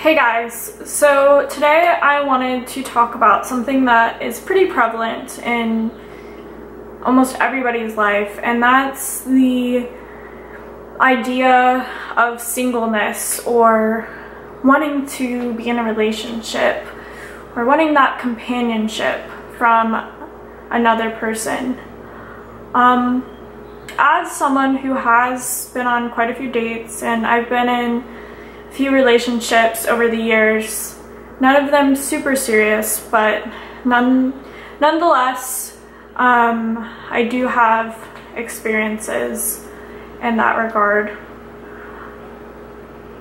Hey guys, so today I wanted to talk about something that is pretty prevalent in almost everybody's life, and that's the idea of singleness or wanting to be in a relationship or wanting that companionship from another person. As someone who has been on quite a few dates, and I've been in few relationships over the years, none of them super serious, but nonetheless, I do have experiences in that regard.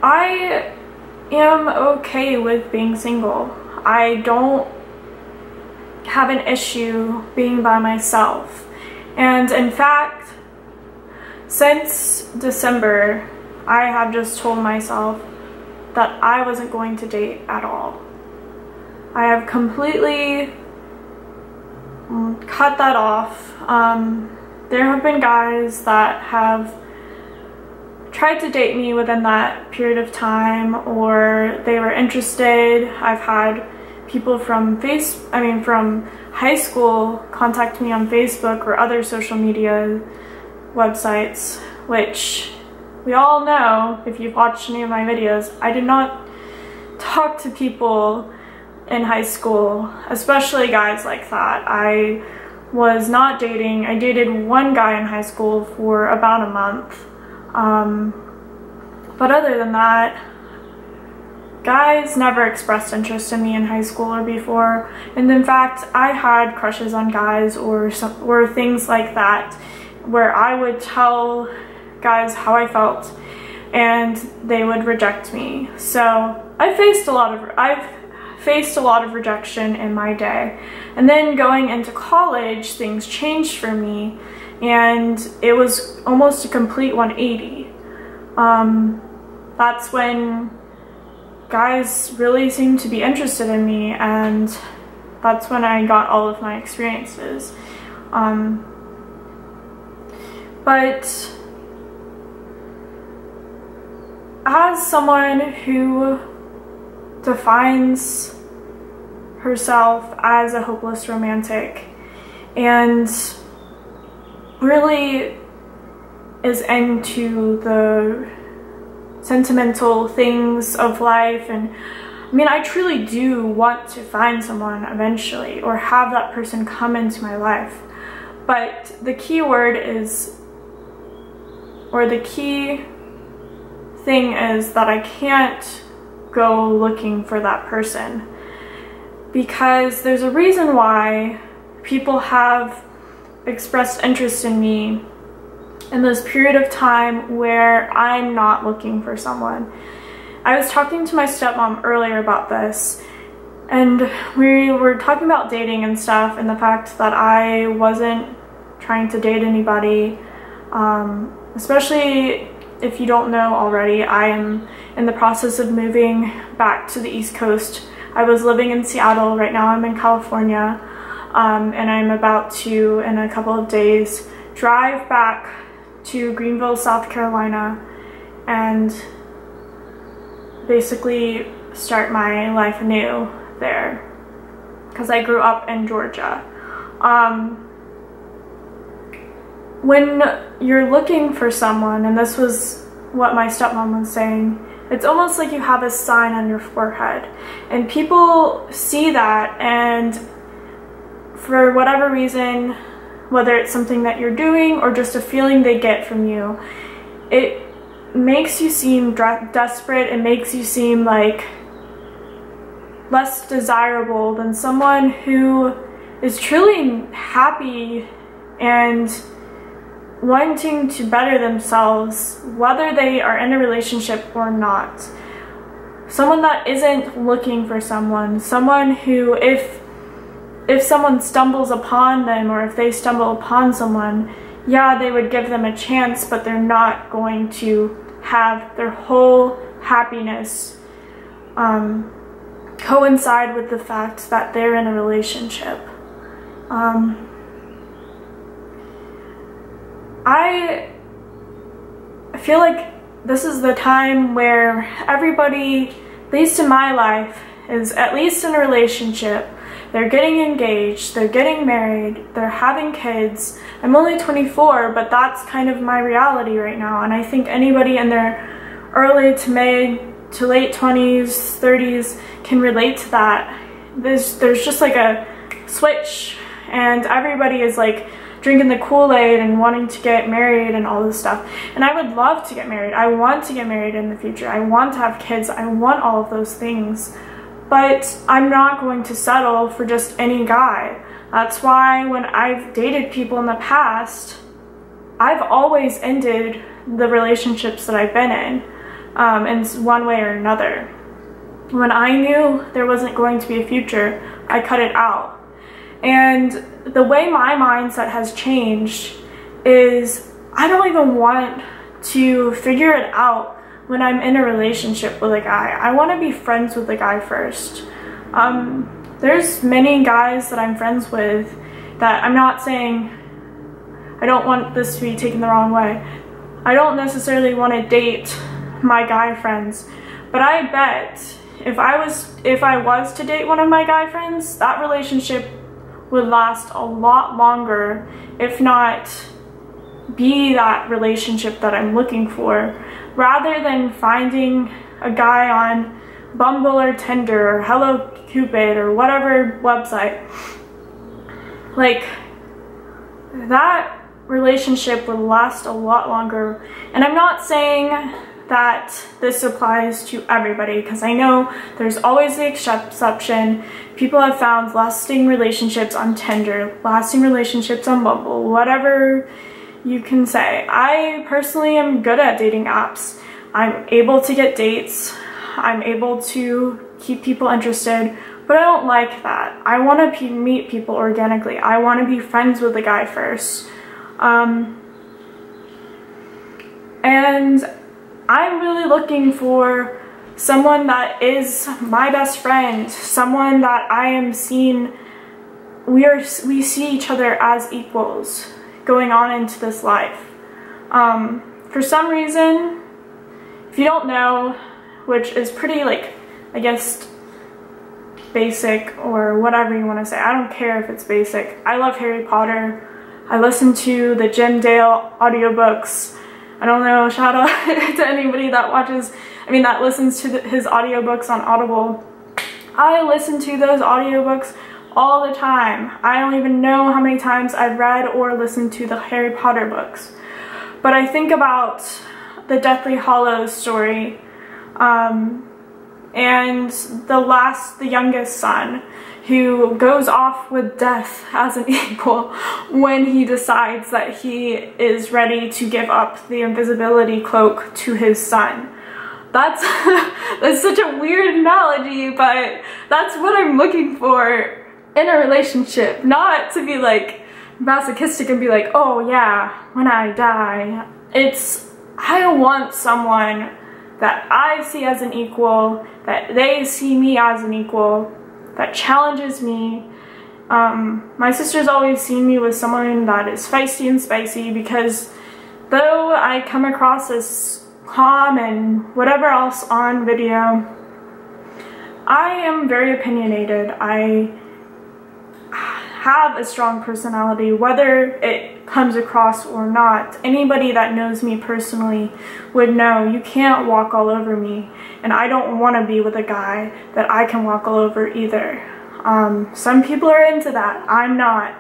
I am okay with being single. I don't have an issue being by myself, and in fact, since December, I have just told myself that I wasn't going to date at all. I have completely cut that off. There have been guys that have tried to date me within that period of time, or they were interested. I've had people from from high school contact me on Facebook or other social media websites, which we all know, if you've watched any of my videos, I did not talk to people in high school, especially guys like that. I was not dating. I dated one guy in high school for about a month. But other than that, guys never expressed interest in me in high school or before. And in fact, I had crushes on guys or things like that, where I would tell guys how I felt and they would reject me. So I've faced a lot of rejection in my day. And then going into college, things changed for me, and it was almost a complete 180. That's when guys really seemed to be interested in me, and that's when I got all of my experiences. But as someone who defines herself as a hopeless romantic and really is into the sentimental things of life, and I truly do want to find someone eventually, or have that person come into my life. But the key word is, or the key thing is, that I can't go looking for that person, because there's a reason why people have expressed interest in me in this period of time where I'm not looking for someone. I was talking to my stepmom earlier about this, and we were talking about dating and stuff, and the fact that I wasn't trying to date anybody, especially if you don't know already, I am in the process of moving back to the East Coast. I was living in Seattle. Right now I'm in California, and I'm about to, in a couple of days, drive back to Greenville, South Carolina, and basically start my life anew there, because I grew up in Georgia. When you're looking for someone, and this was what my stepmom was saying, it's almost like you have a sign on your forehead, and people see that, and for whatever reason, whether it's something that you're doing or just a feeling they get from you, it makes you seem desperate. It makes you seem like less desirable than someone who is truly happy and wanting to better themselves, whether they are in a relationship or not. Someone that isn't looking for someone who, if someone stumbles upon them, or if they stumble upon someone, yeah, they would give them a chance, but they're not going to have their whole happiness coincide with the fact that they're in a relationship. I feel like this is the time where everybody least in my life, is at least in a relationship. They're getting engaged, they're getting married, they're having kids. I'm only 24, but that's kind of my reality right now. And I think anybody in their early to mid to late 20s, 30s can relate to that. There's just like a switch, and everybody is like drinking the Kool-Aid and wanting to get married and all this stuff. And I would love to get married. I want to get married in the future. I want to have kids. I want all of those things. But I'm not going to settle for just any guy. That's why when I've dated people in the past, I've always ended the relationships that I've been in one way or another. When I knew there wasn't going to be a future, I cut it out. And the way my mindset has changed is I don't even want to figure it out when I'm in a relationship with a guy. I want to be friends with the guy first. There's many guys that I'm friends with that I'm not saying, I don't want this to be taken the wrong way. I don't necessarily want to date my guy friends, but I bet if I was to date one of my guy friends, that relationship would last a lot longer, if not be that relationship that I'm looking for, rather than finding a guy on Bumble or Tinder or Hello Cupid or whatever website. Like, that relationship would last a lot longer. And I'm not saying that this applies to everybody, because I know there's always the exception. People have found lasting relationships on Tinder, lasting relationships on Bumble, whatever you can say. I personally am good at dating apps. I'm able to get dates. I'm able to keep people interested, but I don't like that. I want to meet people organically. I want to be friends with the guy first. And I'm really looking for someone that is my best friend, someone that I am seeing, we see each other as equals going on into this life. For some reason, if you don't know, which is pretty, like, I guess, basic or whatever you want to say. I don't care if it's basic. I love Harry Potter. I listen to the Jim Dale audiobooks. I don't know, shout out to anybody that that listens to his audiobooks on Audible. I listen to those audiobooks all the time. I don't even know how many times I've read or listened to the Harry Potter books. But I think about the Deathly Hallows story, and the youngest son, who goes off with death as an equal when he decides that he is ready to give up the invisibility cloak to his son. That's that's such a weird analogy, but that's what I'm looking for in a relationship. Not to be like masochistic and be like, oh yeah, when I die. I want someone that I see as an equal, that they see me as an equal, that challenges me. My sister's always seen me with someone that is feisty and spicy, because though I come across as calm and whatever else on video, I am very opinionated. I have a strong personality, whether it comes across or not. Anybody that knows me personally would know you can't walk all over me, and I don't want to be with a guy that I can walk all over either. Some people are into that. I'm not.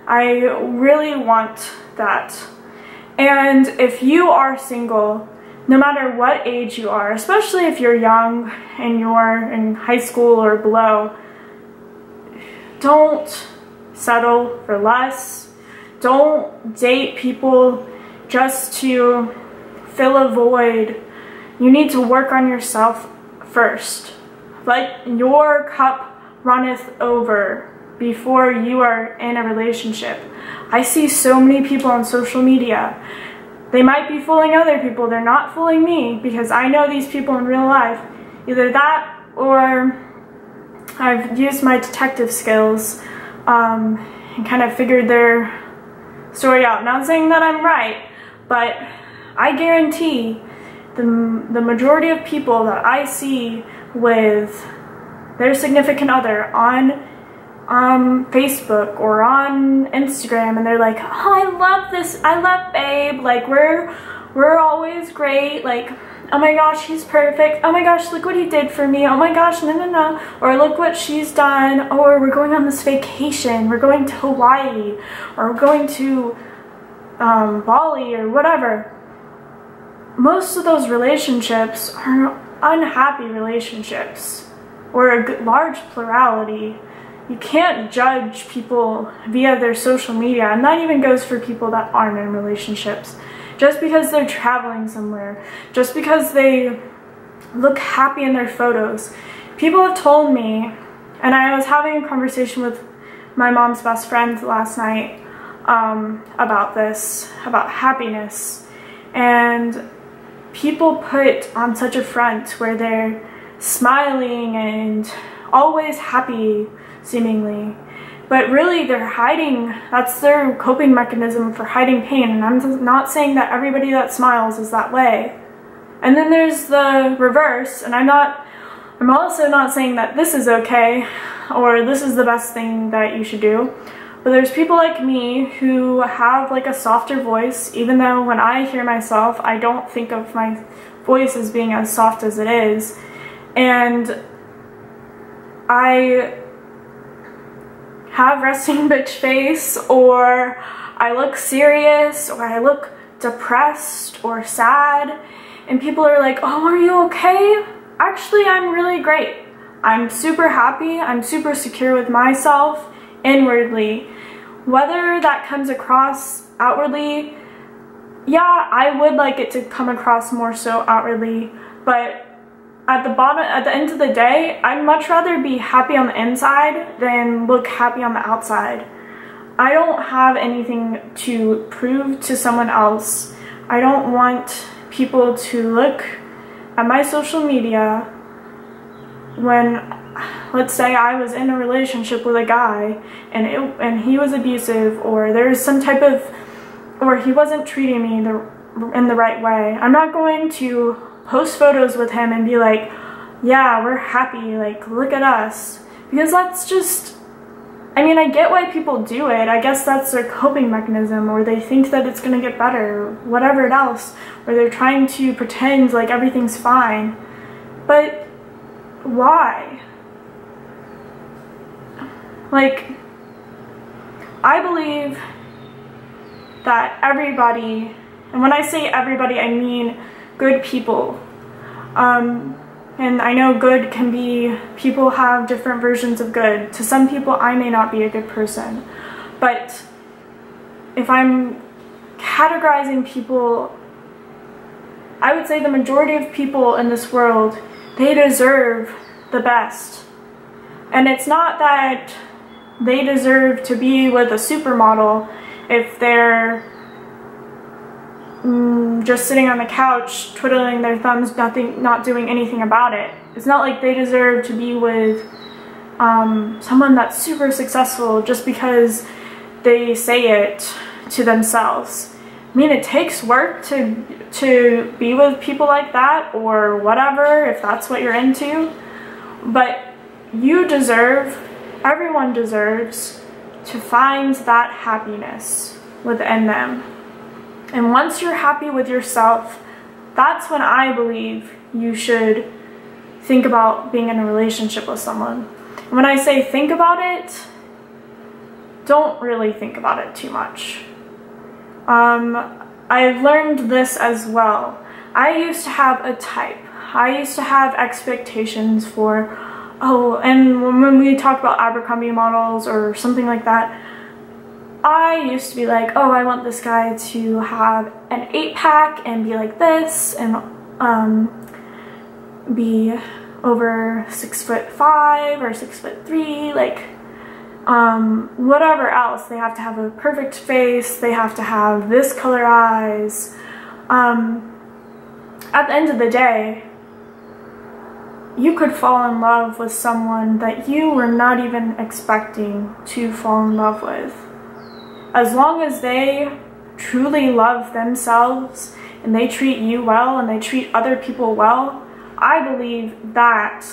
I really want that. And if you are single, no matter what age you are, especially if you're young and you're in high school or below, don't settle for less. Don't date people just to fill a void. You need to work on yourself first. Let your cup runneth over before you are in a relationship. I see so many people on social media. They might be fooling other people. They're not fooling me, because I know these people in real life. Either that, or I've used my detective skills and kind of figured their story out. Not saying that I'm right, but I guarantee the majority of people that I see with their significant other on Facebook or on Instagram, and they're like, oh, I love this, I love babe, like we're always great, like, oh my gosh, he's perfect, oh my gosh, look what he did for me, oh my gosh, no, or look what she's done, or we're going on this vacation, we're going to Hawaii, or we're going to Bali or whatever. Most of those relationships are unhappy relationships, or a large plurality. You can't judge people via their social media, and that even goes for people that aren't in relationships. Just because they're traveling somewhere, just because they look happy in their photos. People have told me, and I was having a conversation with my mom's best friend last night about this, about happiness, and people put on such a front where they're smiling and always happy, seemingly, but really they're hiding. That's their coping mechanism for hiding pain, and I'm not saying that everybody that smiles is that way. And then there's the reverse, and I'm also not saying that this is okay or this is the best thing that you should do, but there's people like me who have like a softer voice, even though when I hear myself, I don't think of my voice as being as soft as it is, and I have resting bitch face, or I look serious, or I look depressed or sad, and people are like, oh, are you okay? Actually, I'm really great. I'm super happy, I'm super secure with myself inwardly. Whether that comes across outwardly, yeah, I would like it to come across more so outwardly, but at the end of the day, I'd much rather be happy on the inside than look happy on the outside. I don't have anything to prove to someone else. I don't want people to look at my social media when, let's say I was in a relationship with a guy and he was abusive, or there's some type of, or he wasn't treating me in the right way. I'm not going to post photos with him and be like, yeah, we're happy, like, look at us. Because that's just, I mean, I get why people do it. I guess that's their coping mechanism, or they think that it's gonna get better, or whatever else, or they're trying to pretend like everything's fine. But why? Like, I believe that everybody, and when I say everybody, I mean good people. And I know good can be, people have different versions of good. To some people, I may not be a good person. But if I'm categorizing people, I would say the majority of people in this world, they deserve the best. And it's not that they deserve to be with a supermodel if they're just sitting on the couch twiddling their thumbs, not doing anything about it. It's not like they deserve to be with someone that's super successful just because they say it to themselves. I mean, it takes work to be with people like that, or whatever, if that's what you're into, but you deserve, everyone deserves to find that happiness within them. And once you're happy with yourself, that's when I believe you should think about being in a relationship with someone. And when I say think about it, don't really think about it too much. I've learned this as well. I used to have a type. I used to have expectations for, oh, and when we talk about Abercrombie models or something like that, I used to be like, oh, I want this guy to have an 8-pack and be like this, and be over 6'5" or 6'3", like whatever else. They have to have a perfect face, they have to have this color eyes. At the end of the day, you could fall in love with someone that you were not even expecting to fall in love with. As long as they truly love themselves and they treat you well and they treat other people well, I believe that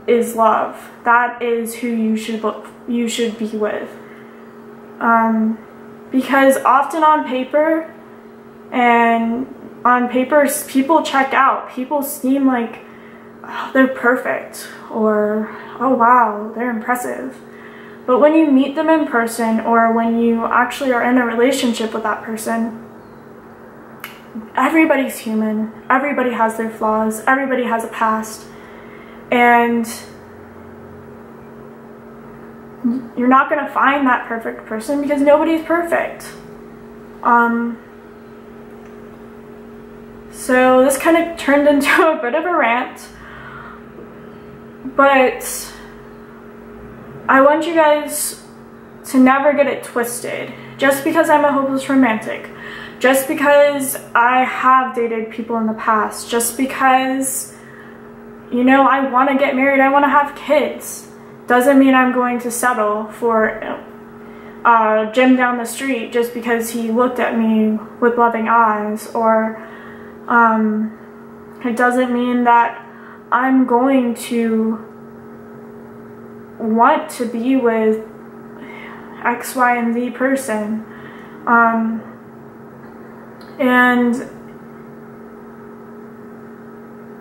is love. That is who you should be with. Because often on paper, people check out. People seem like, oh, they're perfect, or oh wow, they're impressive. But when you meet them in person, or when you actually are in a relationship with that person, everybody's human. Everybody has their flaws. Everybody has a past. And you're not going to find that perfect person because nobody's perfect. So this kind of turned into a bit of a rant, but I want you guys to never get it twisted. Just because I'm a hopeless romantic, just because I have dated people in the past, just because, you know, I want to get married, I want to have kids, doesn't mean I'm going to settle for Jim down the street just because he looked at me with loving eyes, or it doesn't mean that I'm going to want to be with X, Y, and Z person. And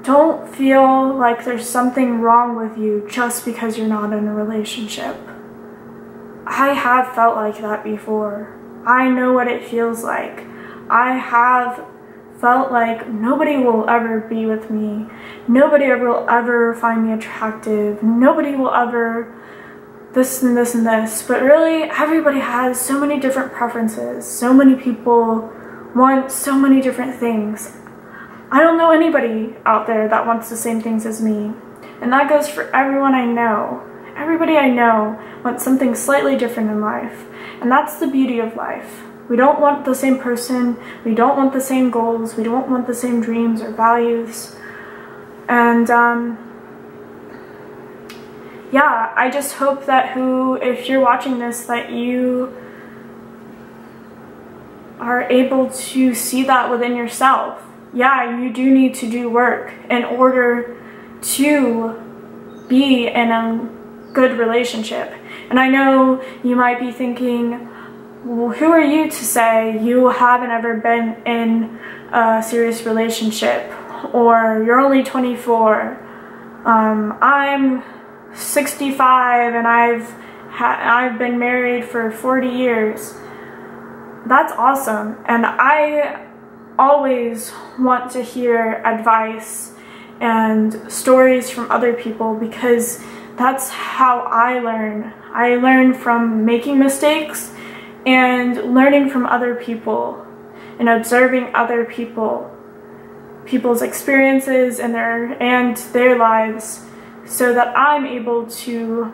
don't feel like there's something wrong with you just because you're not in a relationship. I have felt like that before. I know what it feels like. I have felt like nobody will ever be with me. Nobody will ever find me attractive. Nobody will ever this and this and this. But really, everybody has so many different preferences. So many people want so many different things. I don't know anybody out there that wants the same things as me. And that goes for everyone I know. Everybody I know wants something slightly different in life. And that's the beauty of life. We don't want the same person. We don't want the same goals. We don't want the same dreams or values. And yeah, I just hope that if you're watching this, that you are able to see that within yourself. Yeah, you do need to do work in order to be in a good relationship. And I know you might be thinking, well, who are you to say you haven't ever been in a serious relationship, or you're only 24? I'm 65 and I've been married for 40 years. That's awesome, and I always want to hear advice and stories from other people, because that's how I learn. I learn from making mistakes and learning from other people and observing other people's experiences and their lives, so that I'm able to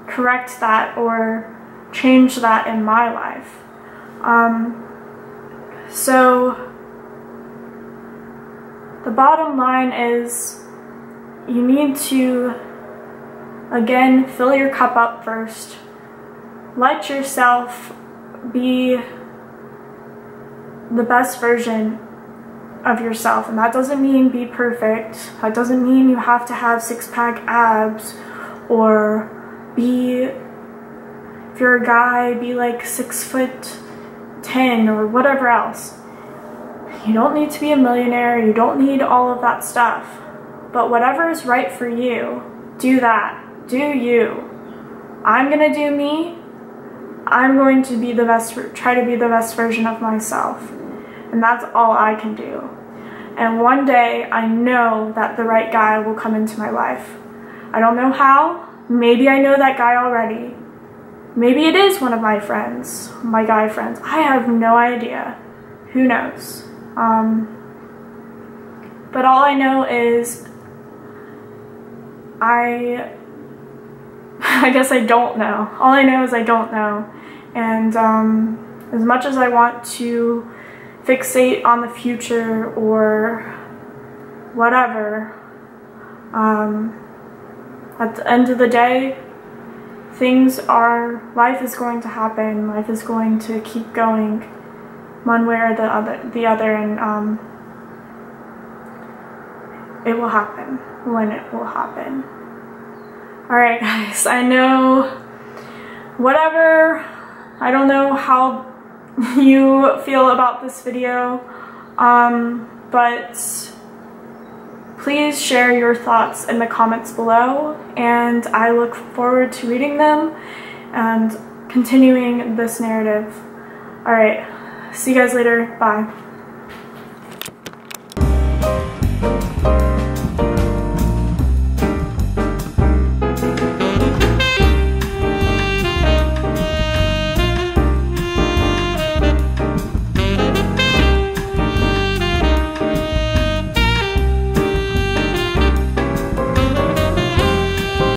correct that or change that in my life. So the bottom line is, you need to, again, fill your cup up first. Let yourself be the best version of yourself. And that doesn't mean be perfect. That doesn't mean you have to have six-pack abs, or if you're a guy, be like 6'10" or whatever else. You don't need to be a millionaire. You don't need all of that stuff. But whatever is right for you, do that. Do you. I'm gonna do me. I'm going to be try to be the best version of myself. And that's all I can do. And one day, I know that the right guy will come into my life. I don't know how. Maybe I know that guy already. Maybe it is one of my friends, my guy friends. I have no idea. Who knows? But all I know is I guess I don't know. All I know is I don't know. And as much as I want to fixate on the future or whatever, at the end of the day, life is going to happen. Life is going to keep going one way or the other, and it will happen when it will happen. Alright guys, I know, whatever, I don't know how you feel about this video, but please share your thoughts in the comments below, and I look forward to reading them and continuing this narrative. Alright, see you guys later, bye.